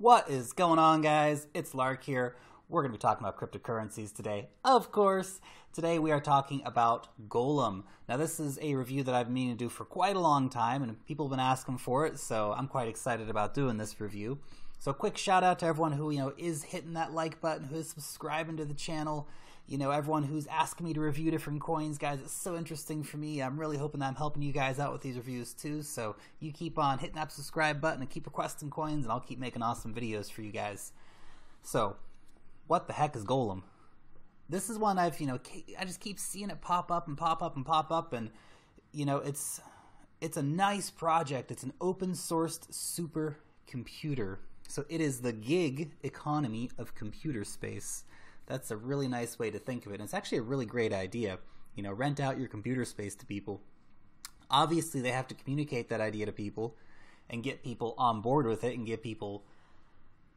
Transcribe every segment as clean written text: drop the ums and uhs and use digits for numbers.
What is going on, guys? It's Lark here. We're going to be talking about cryptocurrencies today. Of course, today we are talking about Golem. Now, this is a review that I've been meaning to do for quite a long time, and people have been asking for it, so I'm quite excited about doing this review. So, a quick shout out to everyone who, is hitting that like button, who is subscribing to the channel. Everyone who's asking me to review different coins, guys. It's so interesting for me. I'm really hoping that I'm helping you guys out with these reviews too. So you keep on hitting that subscribe button and keep requesting coins, and I'll keep making awesome videos for you guys. So, what the heck is Golem? This is one I've, I just keep seeing it pop up and pop up and pop up, and it's a nice project. It's an open sourced supercomputer. So it is the gig economy of computer space. That's a really nice way to think of it. And it's actually a really great idea. Rent out your computer space to people. Obviously, they have to communicate that idea to people and get people on board with it and get people,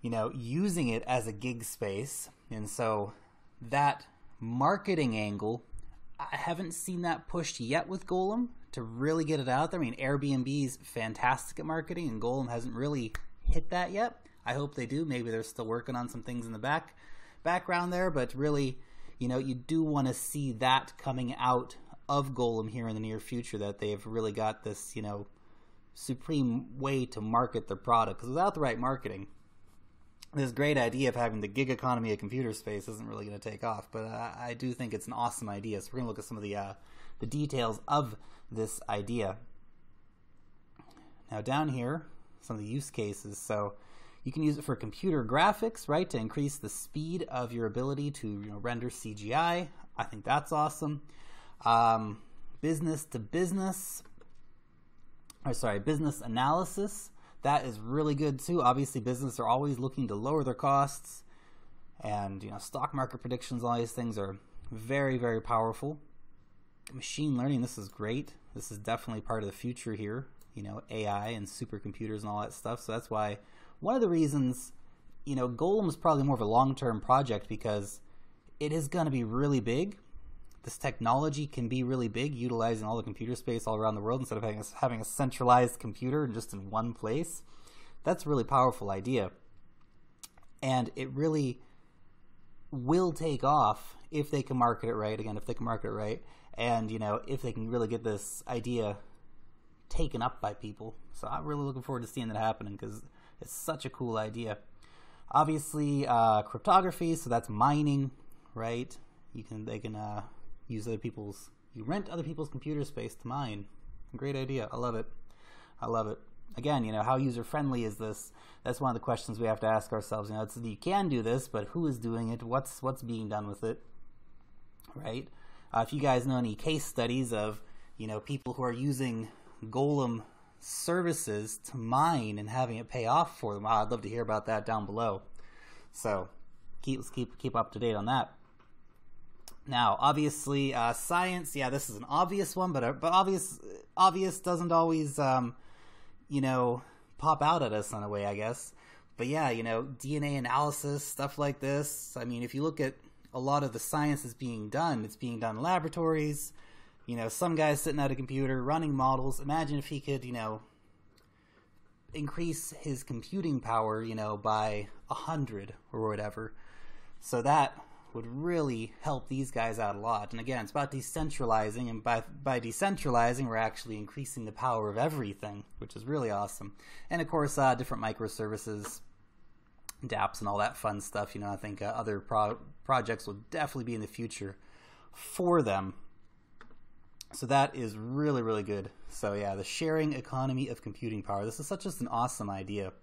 using it as a gig space. And so that marketing angle, I haven't seen that pushed yet with Golem to really get it out there. I mean, Airbnb's fantastic at marketing, and Golem hasn't really hit that yet. I hope they do. Maybe they're still working on some things in the background there, but really, you do want to see that coming out of Golem here in the near future, that they've really got this, supreme way to market their product. Because without the right marketing, this great idea of having the gig economy of computer space isn't really going to take off. But I do think it's an awesome idea. So we're going to look at some of the details of this idea. Now down here, some of the use cases. So you can use it for computer graphics, right, to increase the speed of your ability to render CGI. I think that's awesome. Business to business, business analysis. That is really good too. Obviously, businesses are always looking to lower their costs, and stock market predictions, all these things are very, very powerful. Machine learning, this is great. This is definitely part of the future here. AI and supercomputers and all that stuff. So that's why one of the reasons, Golem is probably more of a long-term project, because it is going to be really big. This technology can be really big, utilizing all the computer space all around the world instead of having a centralized computer just in one place. That's a really powerful idea. And it really will take off if they can market it right. Again, if they can market it right. And, if they can really get this idea taken up by people. So I'm really looking forward to seeing that happening, because it's such a cool idea. Obviously, cryptography, so that's mining, right? They can use you rent other people's computer space to mine. Great idea. I love it. I love it. Again, how user friendly is this? That's one of the questions we have to ask ourselves. You can do this, but who is doing it? What's being done with it, right? If you guys know any case studies of people who are using Golem services to mine and having it pay off for them, I'd love to hear about that down below. So let's keep up to date on that. Now, obviously, science. Yeah, this is an obvious one, but obvious doesn't always pop out at us in a way, I guess. But yeah, DNA analysis, stuff like this. I mean, if you look at a lot of the science that's being done, it's being done in laboratories. Some guy's sitting at a computer running models. Imagine if he could, increase his computing power, by 100 or whatever. So that would really help these guys out a lot. And again, it's about decentralizing, and by decentralizing, we're actually increasing the power of everything, which is really awesome. And of course, different microservices, dApps, and all that fun stuff. I think other projects will definitely be in the future for them. So that is really, really good. So yeah, the sharing economy of computing power. This is just an awesome idea.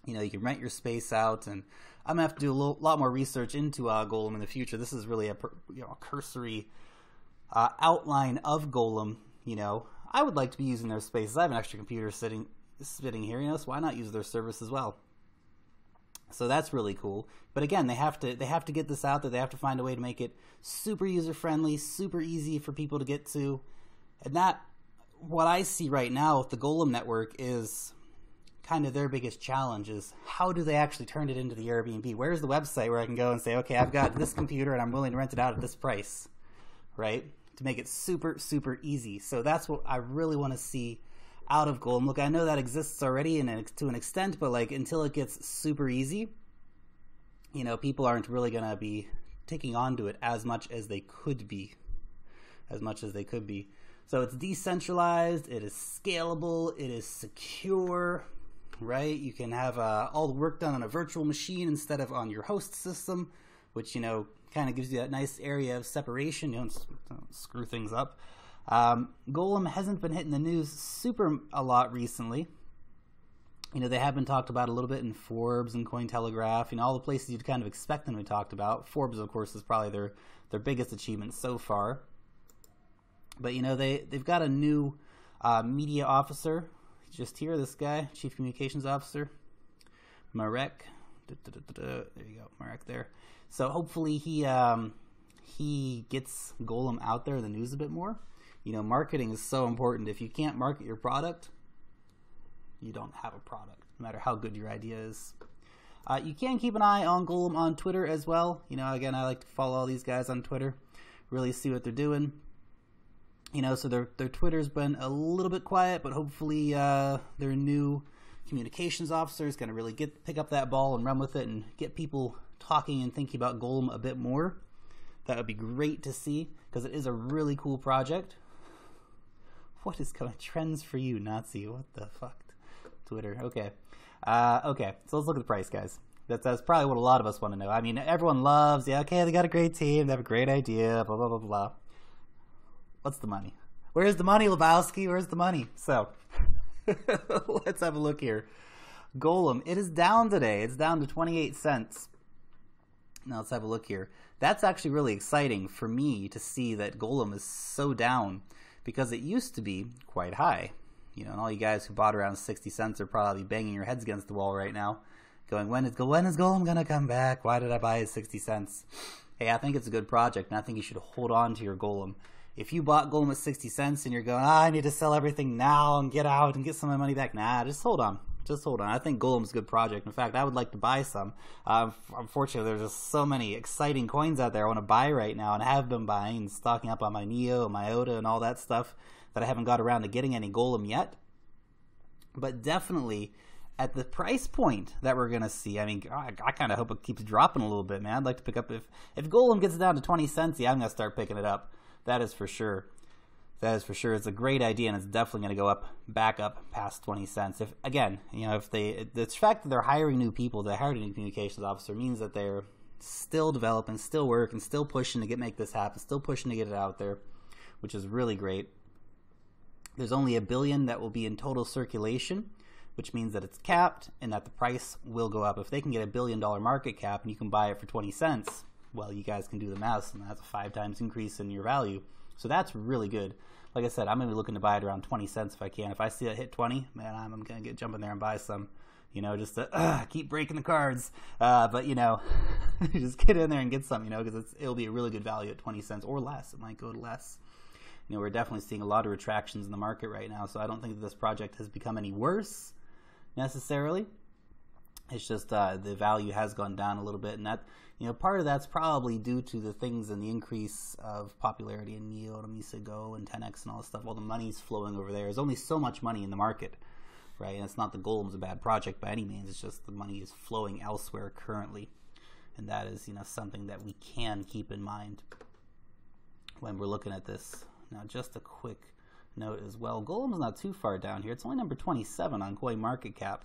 You can rent your space out, and I'm gonna have to do a lot more research into Golem in the future. This is really a cursory outline of Golem. I would like to be using their spaces. I have an extra computer sitting here. So why not use their service as well? So that's really cool. But again, they have to get this out there. They have to find a way to make it super user friendly, super easy for people to get to. And what I see right now with the Golem network is kind of their biggest challenge, is how do they actually turn it into the Airbnb? Where's the website where I can go and say, okay, I've got this computer and I'm willing to rent it out at this price, right? To make it super, super easy. So that's what I really want to see out of Golem. Look, I know that exists already to an extent, but like until it gets super easy, you know, people aren't really going to be taking on to it as much as they could be. So it's decentralized, it is scalable, it is secure, right? You can have all the work done on a virtual machine instead of on your host system, which, you know, kind of gives you that nice area of separation. You don't screw things up. Golem hasn't been hitting the news a lot recently. You know, they have been talked about a little bit in Forbes and Cointelegraph, you know, all the places you'd kind of expect them to be talked about. Forbes, of course, is probably their biggest achievement so far. But, you know, they've got a new media officer. He's just here, this guy, Chief Communications Officer, Marek. There you go, Marek there. So hopefully he gets Golem out there in the news a bit more. You know, marketing is so important. If you can't market your product, you don't have a product, no matter how good your idea is. You can keep an eye on Golem on Twitter as well. You know, again, I like to follow all these guys on Twitter, really see what they're doing. You know, so their Twitter's been a little bit quiet, but hopefully their new communications officer is going to really pick up that ball and run with it and get people talking and thinking about Golem a bit more. That would be great to see, because it is a really cool project. What is coming? Trends for you, Nazi. What the fuck? Twitter. Okay. Okay, so let's look at the price, guys. That's probably what a lot of us want to know. I mean, everyone loves, yeah, okay, they got a great team, they have a great idea, blah, blah, blah, blah. What's the money? Where's the money, Lebowski? Where's the money? So, let's have a look here. Golem, it is down today. It's down to 28 cents. Now, let's have a look here. That's actually really exciting for me to see that Golem is so down, because it used to be quite high. You know, and all you guys who bought around 60 cents are probably banging your heads against the wall right now, going, when is Golem going to come back? Why did I buy it at 60 cents? Hey, I think it's a good project, and I think you should hold on to your Golem. If you bought Golem at 60 cents and you're going, I need to sell everything now and get out and get some of my money back, nah, just hold on. Just hold on. I think Golem's a good project. In fact, I would like to buy some. Unfortunately, there's just so many exciting coins out there I want to buy right now and have been buying and stocking up on my Neo, my IOTA, and all that stuff that I haven't got around to getting any Golem yet. But definitely at the price point that we're going to see, I mean, I kind of hope it keeps dropping a little bit, man. I'd like to pick up, if Golem gets down to 20 cents, yeah, I'm going to start picking it up. That is for sure. That is for sure. It's a great idea, and it's definitely going to go back up past 20 cents. If, again, you know, the fact that they're hiring new people, they hired a new communications officer, means that they're still developing, still working, still pushing to make this happen, still pushing to get it out there, which is really great. There's only 1 billion that will be in total circulation, which means that it's capped and that the price will go up. If they can get $1 billion market cap and you can buy it for 20 cents, well, you guys can do the math, and that's a 5 times increase in your value. So that's really good. Like I said, I'm going to be looking to buy it around 20 cents if I can. If I see it hit 20, man, I'm going to jump in there and buy some, you know, just to keep breaking the cards. But, you know, just get in there and get some, you know, because it'll be a really good value at 20 cents or less. It might go to less. You know, we're definitely seeing a lot of retractions in the market right now, so I don't think that this project has become any worse necessarily. It's just the value has gone down a little bit, and that, you know, part of that's probably due to the things and the increase of popularity in Neo and Misa Go and 10x and all this stuff. All the money's flowing over there. There's only so much money in the market, right? And it's not that Golem's a bad project by any means. It's just the money is flowing elsewhere currently, and that is, you know, something that we can keep in mind when we're looking at this. Now, just a quick note as well. Golem's not too far down here. It's only number 27 on CoinMarketCap,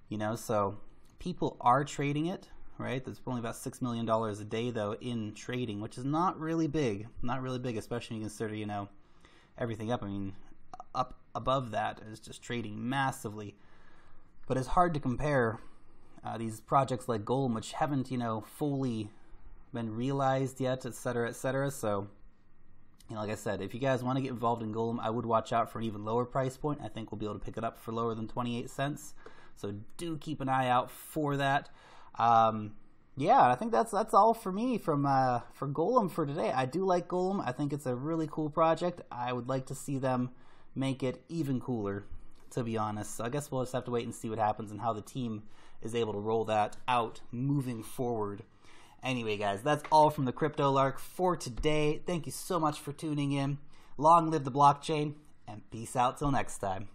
you know, so people are trading it, right? There's only about $6 million a day, though, in trading, which is not really big. Not really big, especially when you consider, you know, everything up. I mean, up above that is just trading massively. But it's hard to compare these projects like Golem, which haven't, you know, fully been realized yet, et cetera, et cetera. So, you know, like I said, if you guys want to get involved in Golem, I would watch out for an even lower price point. I think we'll be able to pick it up for lower than 28 cents. So do keep an eye out for that. Yeah, I think that's all for me for Golem for today. I do like Golem. I think it's a really cool project. I would like to see them make it even cooler, to be honest. So I guess we'll just have to wait and see what happens and how the team is able to roll that out moving forward. Anyway, guys, that's all from the Crypto Lark for today. Thank you so much for tuning in. Long live the blockchain, and peace out till next time.